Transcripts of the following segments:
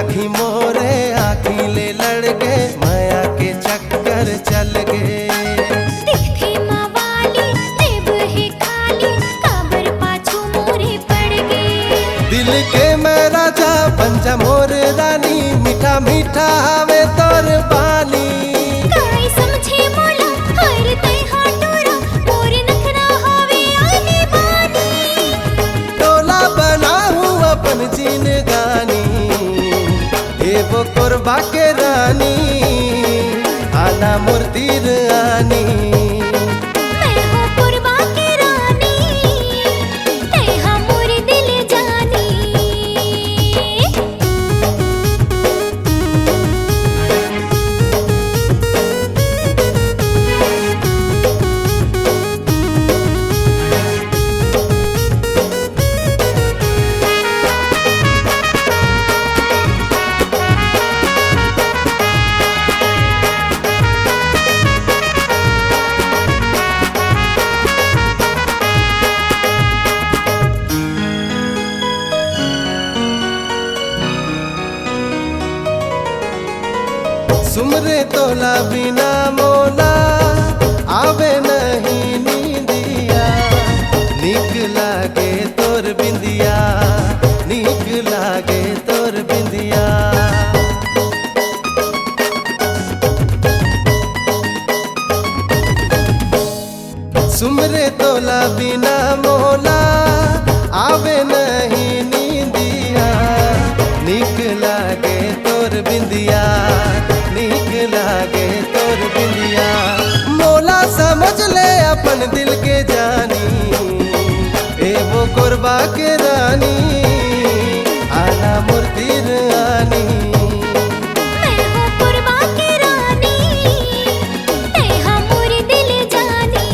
सखी मोरे आखी ले लड़ गए, माया के चक्कर चल गए। दिखती मवाली जेब है खाली, काबर पाछू मोरे पड़ गए। दिल के मैं राजा बन जा मोर रानी, मीठा मीठा हवे तोर बानी। काई समझे मोला हर तय हाटोरा, मोर नखरा हवे आनी बानी। टोला बनाऊं अपन जीन गानी, ए वो कोरबा के रानी, आना मोर तीर आनी। मैं हूँ कोरबा की रानी, तेहा मोर दिल जानी। सुमरे तोला बिना मोला आवे नहीं नींदिया, नीक लागे तोर बिंदिया, नीक लागे तोर बिंदिया। सुमरे तोला बिना मोला आवे नहीं नींदिया, नीक लागे तोर बिंदिया, नीक लागे तोर बिंदिया। मोला समझ ले अपन दिल के जानी, ए वो कोरबा के रानी, आना मोर तीर आनी। मैं हूँ कोरबा की रानी, तेहा मोर दिल जानी।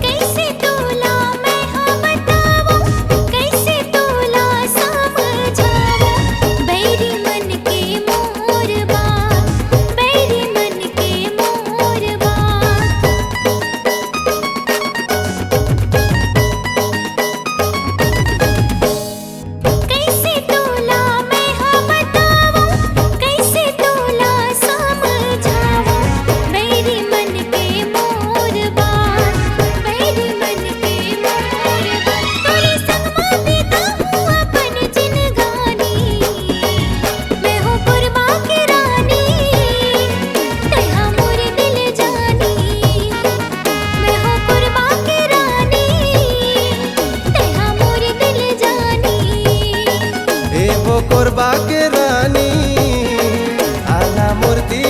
कैसे तोला मैं हाँ बताऊं, कैसे तोला समझाऊं। बैरी मन के मोर बात, बैरी मन के मोर बात। कैसे तोला मैं हाँ बताऊं, कैसे तोला समझाऊं। बैरी मन के मोर बात, बैरी मन के मोर बात। तोरे संग में बिताऊं अपन जिंदगानी, मैं हूँ कोरबा की रानी, तेहा मोर दिल जानी। मैं हूँ कोरबा की रानी, तेहा मोर दिल जानी। ए वो कोरबा के रानी, आना मोर तीर